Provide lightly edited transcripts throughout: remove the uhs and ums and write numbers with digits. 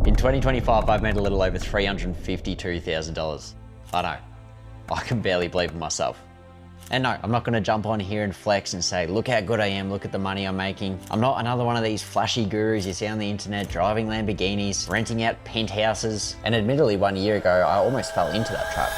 In 2025, I've made a little over $352,000. I know, I can barely believe it myself. And no, I'm not gonna jump on here and flex and say, look how good I am, look at the money I'm making. I'm not another one of these flashy gurus you see on the internet driving Lamborghinis, renting out penthouses. And admittedly, 1 year ago, I almost fell into that trap.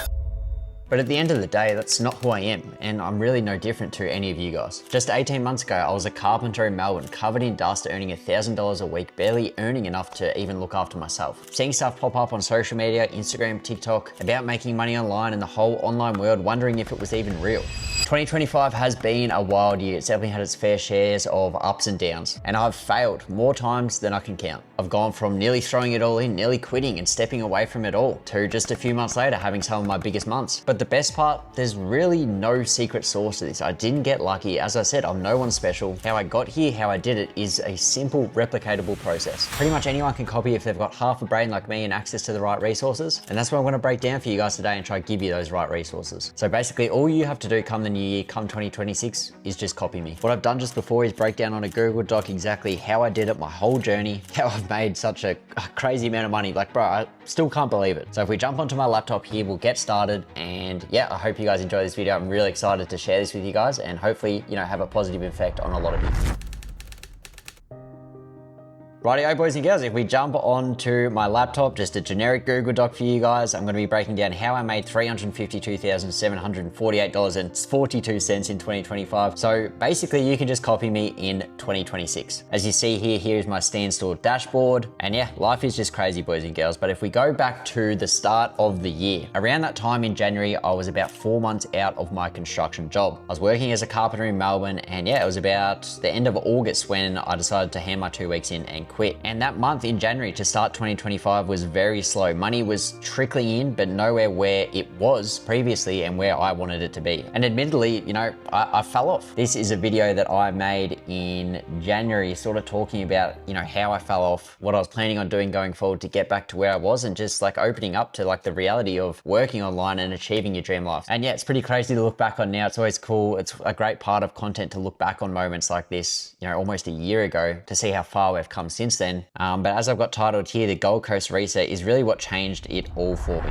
But at the end of the day, that's not who I am, and I'm really no different to any of you guys. Just 18 months ago, I was a carpenter in Melbourne, covered in dust, earning $1,000 a week, barely earning enough to even look after myself. Seeing stuff pop up on social media, Instagram, TikTok, about making money online and the whole online world, wondering if it was even real. 2025 has been a wild year. It's definitely had its fair shares of ups and downs, and I've failed more times than I can count. I've gone from nearly throwing it all in, nearly quitting and stepping away from it all, to just a few months later having some of my biggest months. But the best part, there's really no secret sauce to this. I didn't get lucky. As I said, I'm no one special. How I got here, how I did it, is a simple, replicatable process. Pretty much anyone can copy if they've got half a brain like me and access to the right resources. And that's what I'm gonna break down for you guys today and try to give you those right resources. So basically, all you have to do come the new year, come 2026, is just copy me. What I've done just before is break down on a Google Doc exactly how I did it, my whole journey, how I've made such a crazy amount of money. Like, bro, I still can't believe it. So if we jump onto my laptop here, we'll get started. And yeah, I hope you guys enjoy this video. I'm really excited to share this with you guys and hopefully, have a positive effect on a lot of you. Rightio, boys and girls, if we jump onto my laptop, just a generic Google Doc for you guys, I'm going to be breaking down how I made $352,748.42 in 2025. So basically, you can just copy me in 2026. As you see here, here's my standstill dashboard. And yeah, life is just crazy, boys and girls. But if we go back to the start of the year, around that time in January, I was about 4 months out of my construction job. I was working as a carpenter in Melbourne, and yeah, it was about the end of August when I decided to hand my 2 weeks in and quit. And that month in January to start 2025 was very slow. Money was trickling in, but nowhere where it was previously and where I wanted it to be. And admittedly, I fell off. This is a video that I made in January, sort of talking about, how I fell off, what I was planning on doing going forward to get back to where I was, and just like opening up to like the reality of working online and achieving your dream life. And yeah, it's pretty crazy to look back on now. It's always cool. It's a great part of content to look back on moments like this, almost a year ago, to see how far we've come since then. But as I've got titled here, the Gold Coast Reset is really what changed it all for me.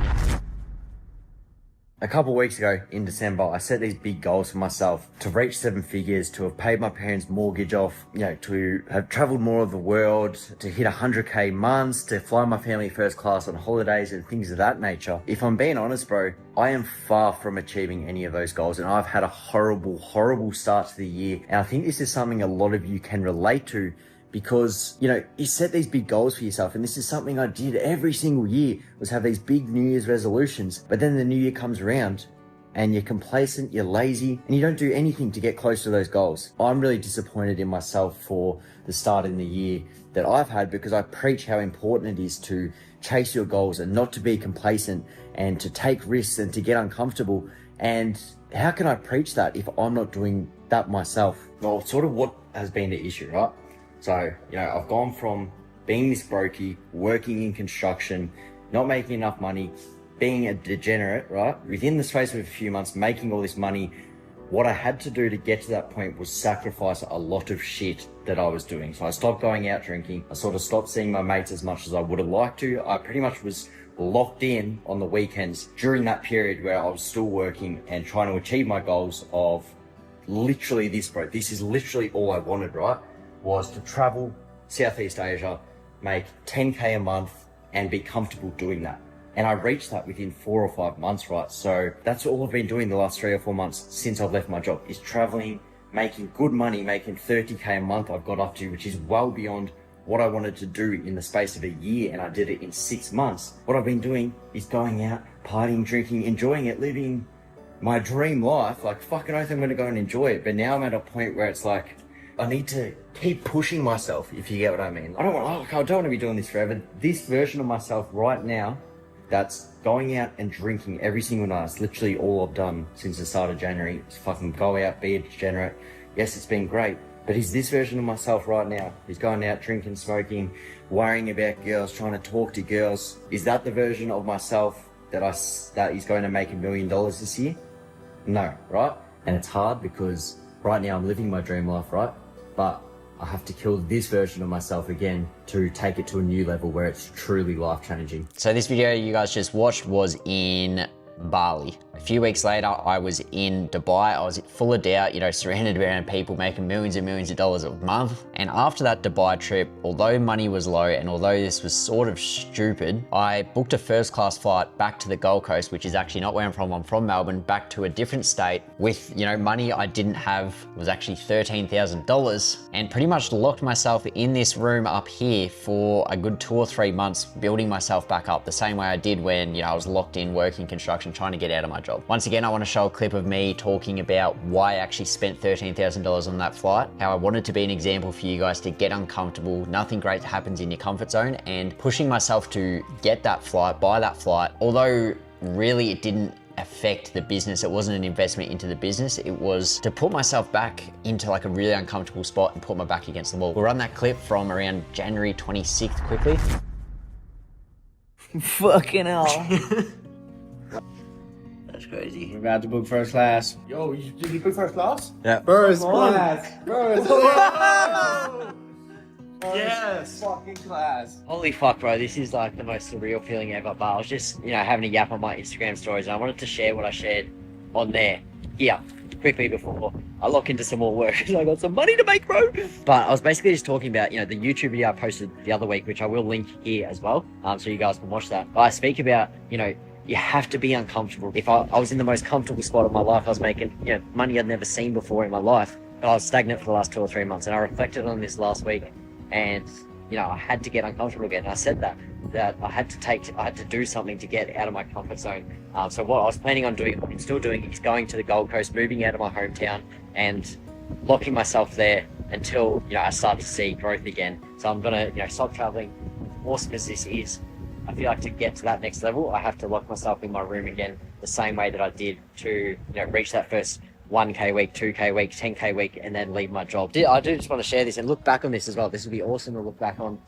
A couple of weeks ago in December, I set these big goals for myself to reach 7 figures, to have paid my parents' mortgage off, to have traveled more of the world, to hit 100K months, to fly my family first class on holidays and things of that nature. If I'm being honest, bro, I am far from achieving any of those goals, and I've had a horrible, horrible start to the year. And I think this is something a lot of you can relate to, because, you set these big goals for yourself, and this is something I did every single year, was have these big New Year's resolutions. But then the new year comes around and you're complacent, you're lazy, and you don't do anything to get close to those goals. I'm really disappointed in myself for the start in the year that I've had, because I preach how important it is to chase your goals and not to be complacent and to take risks and to get uncomfortable. And how can I preach that if I'm not doing that myself? Well, sort of what has been the issue, right? So, I've gone from being this brokey, working in construction, not making enough money, being a degenerate, right? Within the space of a few months, making all this money. What I had to do to get to that point was sacrifice a lot of shit that I was doing. So I stopped going out drinking. I sort of stopped seeing my mates as much as I would have liked to. I pretty much was locked in on the weekends during that period where I was still working and trying to achieve my goals of literally this, bro. This is literally all I wanted, right? Was to travel Southeast Asia, make 10K a month, and be comfortable doing that. And I reached that within 4 or 5 months, right? So that's all I've been doing the last 3 or 4 months since I've left my job, is traveling, making good money, making 30K a month I've got up to, which is well beyond what I wanted to do in the space of a year, and I did it in 6 months. What I've been doing is going out, partying, drinking, enjoying it, living my dream life. Like, fucking oath I'm gonna go and enjoy it. But now I'm at a point where it's like, I need to keep pushing myself, if you get what I mean. I don't want to be doing this forever. This version of myself right now, that's going out and drinking every single night, it's literally all I've done since the start of January. It's fucking go out, be a degenerate. Yes, it's been great. But is this version of myself right now, who's going out drinking, smoking, worrying about girls, trying to talk to girls, is that the version of myself that is going to make $1 million this year? No, right? And it's hard because right now I'm living my dream life, right? But I have to kill this version of myself again to take it to a new level where it's truly life-changing. So this video you guys just watched was in Bali. A few weeks later, I was in Dubai. I was full of doubt, you know, surrounded around people making millions and millions of dollars a month. And after that Dubai trip, although money was low and although this was sort of stupid, I booked a first class flight back to the Gold Coast, which is actually not where I'm from. I'm from Melbourne, back to a different state with, you know, money I didn't have. It was actually $13,000, and pretty much locked myself in this room up here for a good 2 or 3 months, building myself back up the same way I did when, you know, I was locked in working construction, trying to get out of my job. Once again, I want to show a clip of me talking about why I actually spent $13,000 on that flight, how I wanted to be an example for you guys to get uncomfortable. Nothing great happens in your comfort zone, and pushing myself to get that flight, buy that flight, although really it didn't affect the business. It wasn't an investment into the business. It was to put myself back into like a really uncomfortable spot and put my back against the wall. We'll run that clip from around January 26th quickly. Fucking hell. That's crazy. We're about to book first class. Yo, did you book first class? Yeah. First class. First class. Yes. Fucking class. Holy fuck, bro. This is like the most surreal feeling ever. But I was just, you know, having a yap on my Instagram stories, and I wanted to share what I shared on there here quickly before I lock into some more work because I got some money to make, bro. But I was basically just talking about, you know, the YouTube video I posted the other week, which I will link here as well, so you guys can watch that. But I speak about, you know, you have to be uncomfortable. If I was in the most comfortable spot of my life, I was making, you know, money I'd never seen before in my life, but I was stagnant for the last 2 or 3 months. And I reflected on this last week, and, you know, I had to get uncomfortable again. And I said that I had to do something to get out of my comfort zone. So what I was planning on doing, what I'm still doing, is going to the Gold Coast, moving out of my hometown and locking myself there until, you know, I start to see growth again. So I'm gonna, you know, stop traveling. Awesome as this is, I feel like to get to that next level, I have to lock myself in my room again, the same way that I did to, you know, reach that first 1K week, 2K week, 10K week, and then leave my job. I do just want to share this and look back on this as well. This would be awesome to look back on,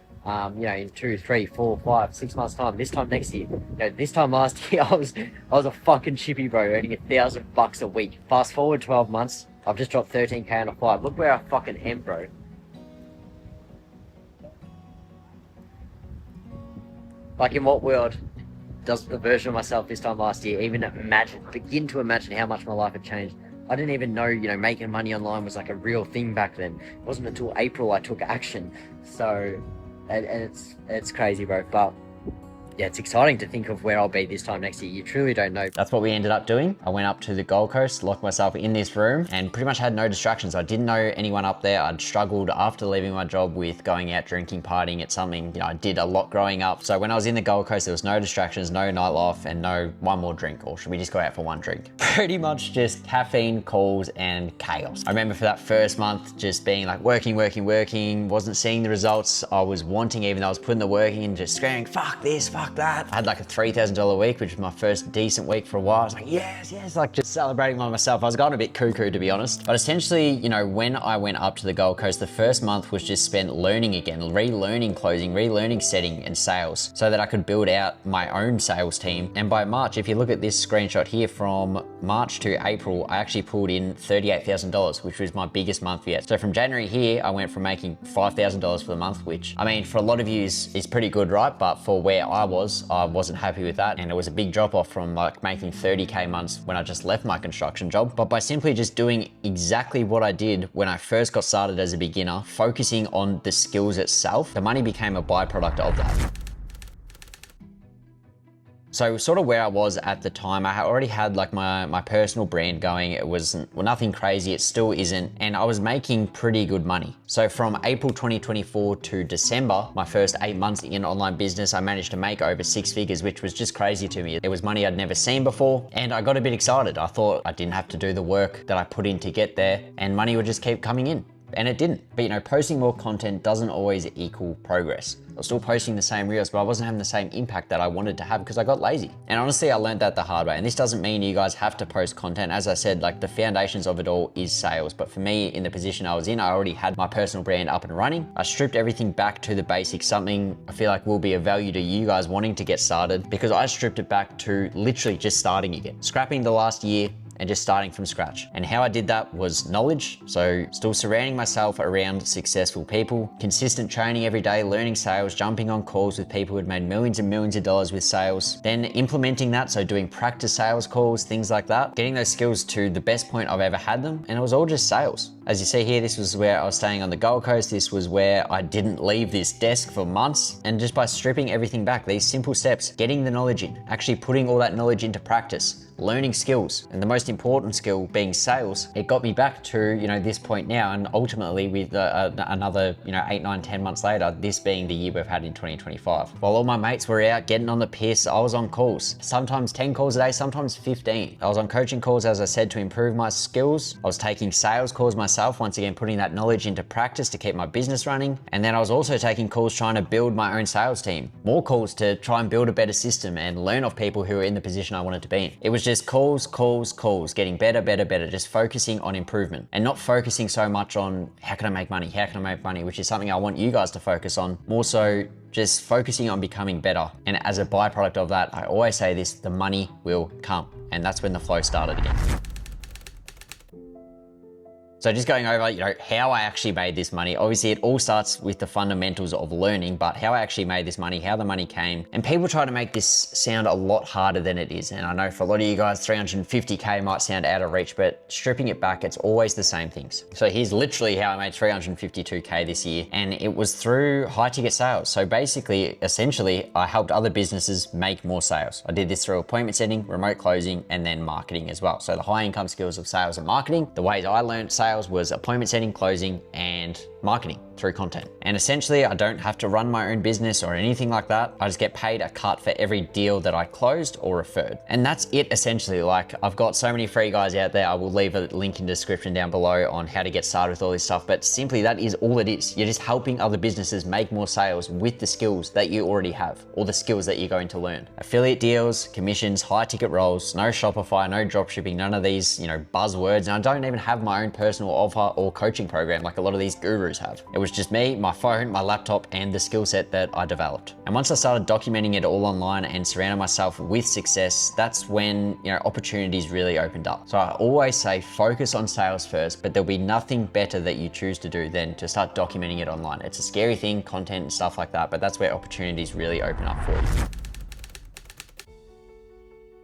you know, in 2, 3, 4, 5, 6 months time. This time next year, you know, this time last year, I was a fucking chippy, bro, earning $1,000 a week. Fast forward 12 months, I've just dropped 13K on a flight. Look where I fucking am, bro. Like, in what world does the version of myself this time last year even begin to imagine how much my life had changed? I didn't even know, you know, making money online was like a real thing back then. It wasn't until April I took action. So, and it's crazy, bro. But yeah, it's exciting to think of where I'll be this time next year. You truly don't know. That's what we ended up doing. I went up to the Gold Coast, locked myself in this room, and pretty much had no distractions. I didn't know anyone up there. I'd struggled after leaving my job with going out, drinking, partying. It's something, you know, I did a lot growing up. So when I was in the Gold Coast, there was no distractions, no nightlife, and no one more drink, or should we just go out for one drink? Pretty much just caffeine, calls, and chaos. I remember for that first month just being like working, wasn't seeing the results I was wanting, even though I was putting the work in, just screaming, fuck this, fuck that. I had like a $3,000 week, which was my first decent week for a while. I was like, yes, like just celebrating by myself. I was going a bit cuckoo, to be honest. But essentially, you know, when I went up to the Gold Coast, the first month was just spent learning again, relearning closing, relearning setting and sales, so that I could build out my own sales team. And by March, if you look at this screenshot here, from March to April, I actually pulled in $38,000, which was my biggest month yet. So from January here, I went from making $5,000 for the month, which, I mean, for a lot of you is pretty good, right? But for where I wasn't happy with that, and it was a big drop off from like making 30K months when I just left my construction job. But by simply just doing exactly what I did when I first got started as a beginner, focusing on the skills itself, the money became a byproduct of that. So sort of where I was at the time, I already had like my personal brand going. It wasn't, well, nothing crazy, it still isn't, and I was making pretty good money. So from April 2024 to December, my first 8 months in online business, I managed to make over 6 figures, which was just crazy to me. It was money I'd never seen before, and I got a bit excited. I thought I didn't have to do the work that I put in to get there, and money would just keep coming in. And it didn't. But you know, posting more content doesn't always equal progress. I was still posting the same reels, but I wasn't having the same impact that I wanted to have because I got lazy. And honestly, I learned that the hard way. And this doesn't mean you guys have to post content. As I said, like the foundations of it all is sales. But for me, in the position I was in, I already had my personal brand up and running. I stripped everything back to the basics, something I feel like will be of value to you guys wanting to get started, because I stripped it back to literally just starting again, scrapping the last year and just starting from scratch. And how I did that was knowledge. So still surrounding myself around successful people, consistent training every day, learning sales, jumping on calls with people who had made millions and millions of dollars with sales, then implementing that. So doing practice sales calls, things like that, getting those skills to the best point I've ever had them. And it was all just sales. As you see here, this was where I was staying on the Gold Coast. This was where I didn't leave this desk for months. And just by stripping everything back, these simple steps, getting the knowledge in, actually putting all that knowledge into practice, learning skills, and the most important skill being sales, it got me back to, this point now. And ultimately with another, 8, 9, 10 months later, this being the year we've had in 2025. While all my mates were out getting on the piss, I was on calls, sometimes 10 calls a day, sometimes 15. I was on coaching calls, as I said, to improve my skills. I was taking sales calls myself, once again, putting that knowledge into practice to keep my business running. And then I was also taking calls trying to build my own sales team, more calls to try and build a better system and learn off people who were in the position I wanted to be in. It was just calls, getting better, just focusing on improvement and not focusing so much on how can I make money, which is something I want you guys to focus on. More so just focusing on becoming better. And as a byproduct of that, I always say this, the money will come. And that's when the flow started again. So just going over, how I actually made this money. Obviously, it all starts with the fundamentals of learning, but how I actually made this money, how the money came. And people try to make this sound a lot harder than it is. And I know for a lot of you guys, 350K might sound out of reach, but stripping it back, it's always the same things. So here's literally how I made 352K this year. And it was through high ticket sales. So basically, essentially, I helped other businesses make more sales. I did this through appointment setting, remote closing, and then marketing as well. So the high income skills of sales and marketing, the ways I learned sales was appointment setting, closing, and marketing through content. And essentially, I don't have to run my own business or anything like that. I just get paid a cut for every deal that I closed or referred. And that's it essentially. Like, I've got so many free guys out there. I will leave a link in the description down below on how to get started with all this stuff. But simply, that is all it is. You're just helping other businesses make more sales with the skills that you already have, or the skills that you're going to learn. Affiliate deals, commissions, high ticket roles, no Shopify, no dropshipping, none of these, buzzwords. And I don't even have my own personal offer or coaching program like a lot of these gurus have. It was just me, my phone, my laptop, and the skill set that I developed. And once I started documenting it all online and surrounding myself with success, that's when, opportunities really opened up. So I always say focus on sales first, but there'll be nothing better that you choose to do than to start documenting it online. It's a scary thing, content and stuff like that, but that's where opportunities really open up for you.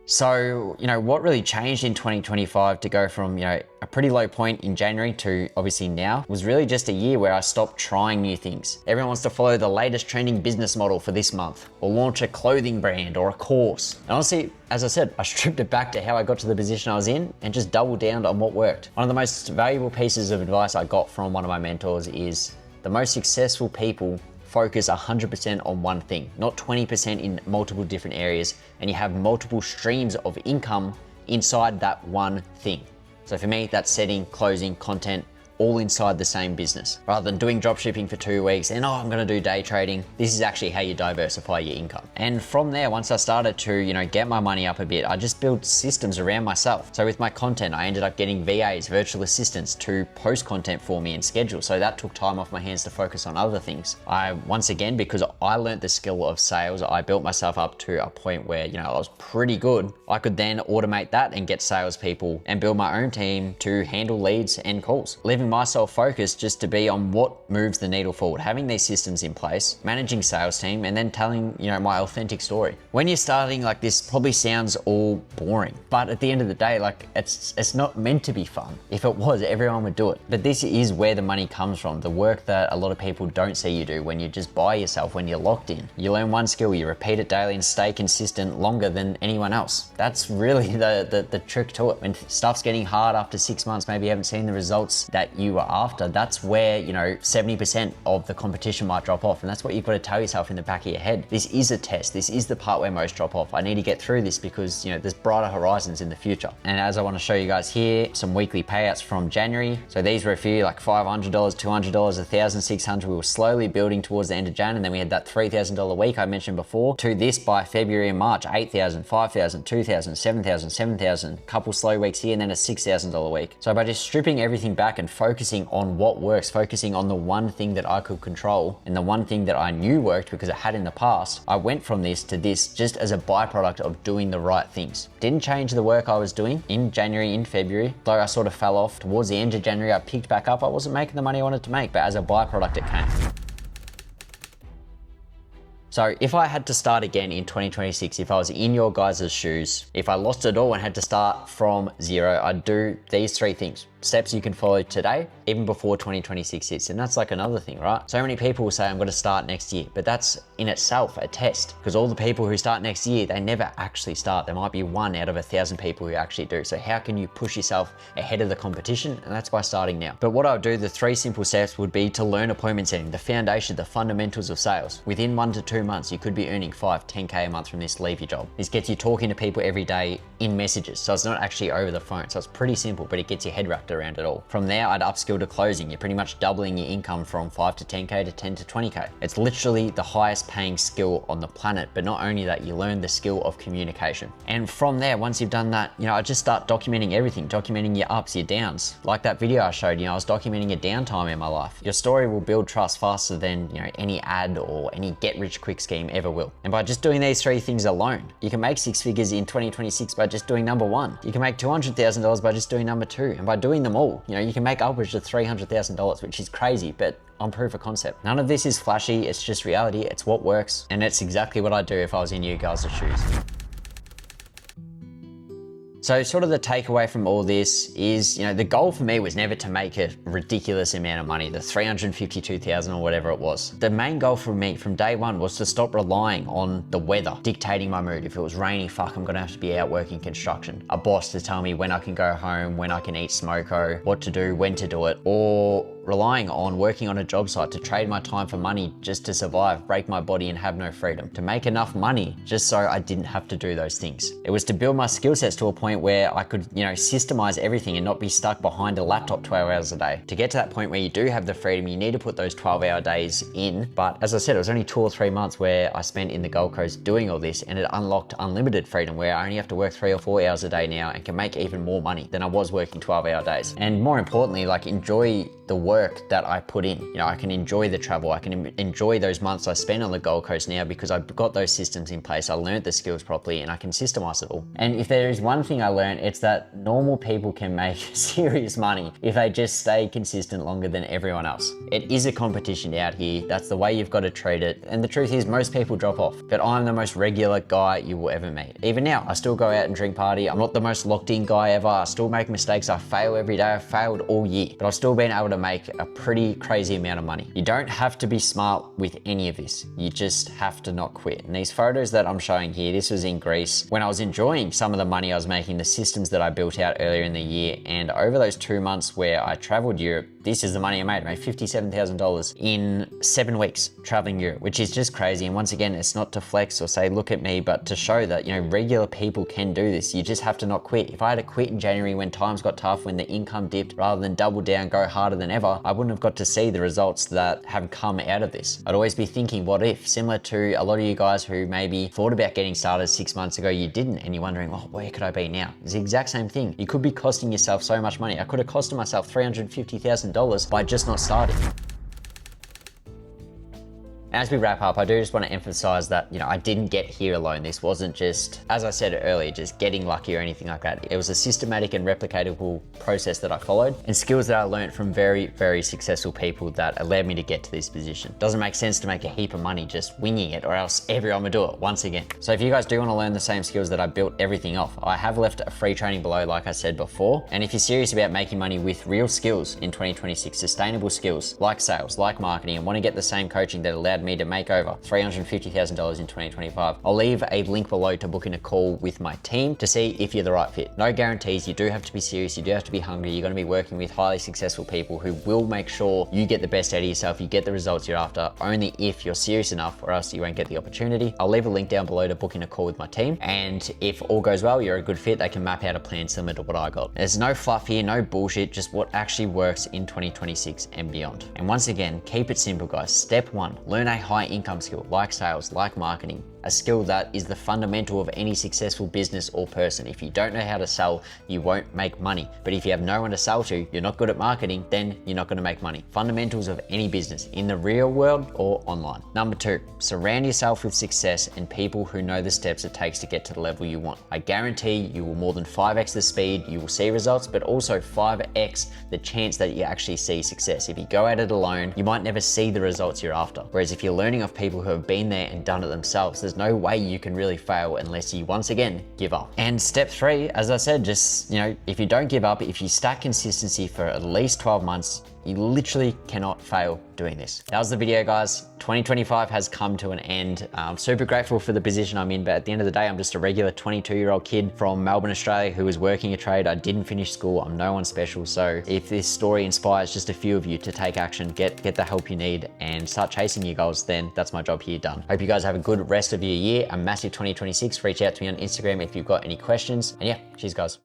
So, what really changed in 2025 to go from, a pretty low point in January to obviously now was really just a year where I stopped trying new things. Everyone wants to follow the latest trending business model for this month or launch a clothing brand or a course. And honestly, as I said, I stripped it back to how I got to the position I was in and just doubled down on what worked. One of the most valuable pieces of advice I got from one of my mentors is the most successful people focus 100% on one thing, not 20% in multiple different areas, and you have multiple streams of income inside that one thing. So for me, that's setting, closing, content, all inside the same business. Rather than doing dropshipping for 2 weeks and I'm gonna do day trading, this is actually how you diversify your income. And from there, once I started to, get my money up a bit, I just built systems around myself. So with my content, I ended up getting VAs, virtual assistants, to post content for me and schedule. So that took time off my hands to focus on other things. Once again, because I learned the skill of sales, I built myself up to a point where, I was pretty good. I could then automate that and get salespeople and build my own team to handle leads and calls. Leaving myself focused just to be on what moves the needle forward, having these systems in place, managing sales team, and then telling, my authentic story. When you're starting, like, this probably sounds all boring, but at the end of the day, like, it's not meant to be fun. If it was, everyone would do it. But this is where the money comes from, the work that a lot of people don't see you do when you're just by yourself, when you're locked in. You learn one skill, you repeat it daily and stay consistent longer than anyone else. That's really the trick to it. When stuff's getting hard after 6 months, maybe you haven't seen the results that you are after, that's where 70% of the competition might drop off, and that's what you've got to tell yourself in the back of your head. This is a test. This is the part where most drop off. I need to get through this because there's brighter horizons in the future. And as I want to show you guys here, some weekly payouts from January. So these were a few, like $500, $200, $1,600. We were slowly building towards the end of Jan, and then we had that $3,000 week I mentioned before. To this by February and March, $8,000, $5,000, $2,000, $7,000, $7,000. Couple slow weeks here, and then a $6,000 week. So by just stripping everything back and focusing on what works, focusing on the one thing that I could control and the one thing that I knew worked because it had in the past. I went from this to this just as a byproduct of doing the right things. Didn't change the work I was doing in January, in February, though I sort of fell off. Towards the end of January, I picked back up. I wasn't making the money I wanted to make, but as a byproduct, it came. So if I had to start again in 2026, if I was in your guys' shoes, if I lost it all and had to start from zero, I'd do these 3 things. Steps you can follow today, even before 2026 hits. And that's like another thing, right? So many people will say, I'm gonna start next year, but that's in itself a test, because all the people who start next year, they never actually start. There might be 1 out of 1,000 people who actually do. So how can you push yourself ahead of the competition? And that's by starting now. But what I would do, the 3 simple steps would be to learn appointment setting, the foundation, the fundamentals of sales. Within 1 to 2 months, you could be earning 5, 10K a month from this. Leave your job. This gets you talking to people every day in messages. So it's not actually over the phone. So it's pretty simple, but it gets your head wrapped around it all. From there, I'd upskill to closing. You're pretty much doubling your income from 5 to 10K to 10 to 20K. It's literally the highest paying skill on the planet. But not only that, you learn the skill of communication. And from there, once you've done that, I just start documenting everything, documenting your ups, your downs. Like that video I showed, I was documenting a downtime in my life. Your story will build trust faster than, any ad or any get rich quick scheme ever will. And by just doing these 3 things alone, you can make 6 figures in 2026 by just doing number 1. You can make $200,000 by just doing number 2. And by doing them all, you can make upwards of $300,000, which is crazy, but on proof of concept. None of this is flashy, it's just reality, it's what works, and it's exactly what I'd do if I was in you guys' shoes. So sort of the takeaway from all this is, the goal for me was never to make a ridiculous amount of money, the 352,000 or whatever it was. The main goal for me from day one was to stop relying on the weather dictating my mood. If it was raining, fuck, I'm gonna have to be out working construction. A boss to tell me when I can go home, when I can eat smoko, what to do, when to do it, or relying on working on a job site to trade my time for money just to survive, break my body and have no freedom, to make enough money just so I didn't have to do those things. It was to build my skill sets to a point where I could, systemize everything and not be stuck behind a laptop 12 hours a day. To get to that point where you do have the freedom, you need to put those 12-hour days in. But as I said, it was only 2 or 3 months where I spent in the Gold Coast doing all this, and it unlocked unlimited freedom where I only have to work 3 or 4 hours a day now and can make even more money than I was working 12-hour days. And more importantly, enjoy the work that I put in. I can enjoy the travel. I can enjoy those months I spent on the Gold Coast now because I've got those systems in place. I learned the skills properly and I can systemize it all. And if there is one thing I learned, it's that normal people can make serious money if they just stay consistent longer than everyone else. It is a competition out here. That's the way you've got to treat it. And the truth is most people drop off, but I'm the most regular guy you will ever meet. Even now, I still go out and drink party. I'm not the most locked in guy ever. I still make mistakes. I fail every day. I've failed all year, but I've still been able to make a pretty crazy amount of money. You don't have to be smart with any of this. You just have to not quit. And these photos that I'm showing here, this was in Greece when I was enjoying some of the money I was making, the systems that I built out earlier in the year. And over those 2 months where I traveled Europe, this is the money I made. I made $57,000 in 7 weeks traveling Europe, which is just crazy. And once again, it's not to flex or say, look at me, but to show that, regular people can do this. You just have to not quit. If I had to quit in January when times got tough, when the income dipped, rather than double down, go harder than ever, I wouldn't have got to see the results that have come out of this. I'd always be thinking, what if? Similar to a lot of you guys who maybe thought about getting started 6 months ago, you didn't, and you're wondering, well, where could I be now? It's the exact same thing. You could be costing yourself so much money. I could have costed myself $350,000 by just not starting. As we wrap up, I do just want to emphasize that, I didn't get here alone. This wasn't just, as I said earlier, just getting lucky or anything like that. It was a systematic and replicatable process that I followed and skills that I learned from very, very successful people that allowed me to get to this position. Doesn't make sense to make a heap of money just winging it, or else everyone would do it once again. So if you guys do want to learn the same skills that I built everything off, I have left a free training below, like I said before. And if you're serious about making money with real skills in 2026, sustainable skills like sales, like marketing, and want to get the same coaching that allowed me to make over $350,000 in 2025, I'll leave a link below to book in a call with my team to see if you're the right fit. No guarantees. You do have to be serious. You do have to be hungry. You're going to be working with highly successful people who will make sure you get the best out of yourself. You get the results you're after only if you're serious enough, or else you won't get the opportunity. I'll leave a link down below to book in a call with my team. And if all goes well, you're a good fit, they can map out a plan similar to what I got. There's no fluff here, no bullshit, just what actually works in 2026 and beyond. And once again, keep it simple, guys. Step 1, learn a high income skill like sales, like marketing. a skill that is the fundamental of any successful business or person. If you don't know how to sell, you won't make money. But if you have no one to sell to, you're not good at marketing, then you're not gonna make money. Fundamentals of any business, in the real world or online. Number 2, surround yourself with success and people who know the steps it takes to get to the level you want. I guarantee you will more than 5x the speed you will see results, but also 5x the chance that you actually see success. If you go at it alone, you might never see the results you're after. Whereas if you're learning off people who have been there and done it themselves, there's no way you can really fail unless you once again give up. And step 3, as I said, just, if you don't give up, if you stack consistency for at least 12 months, you literally cannot fail doing this. That was the video, guys. 2025 has come to an end. I'm super grateful for the position I'm in, but at the end of the day, I'm just a regular 22-year-old kid from Melbourne, Australia, who was working a trade. I didn't finish school. I'm no one special. So if this story inspires just a few of you to take action, get the help you need and start chasing your goals, then that's my job here done. Hope you guys have a good rest of your year, a massive 2026. Reach out to me on Instagram if you've got any questions. And yeah, cheers, guys.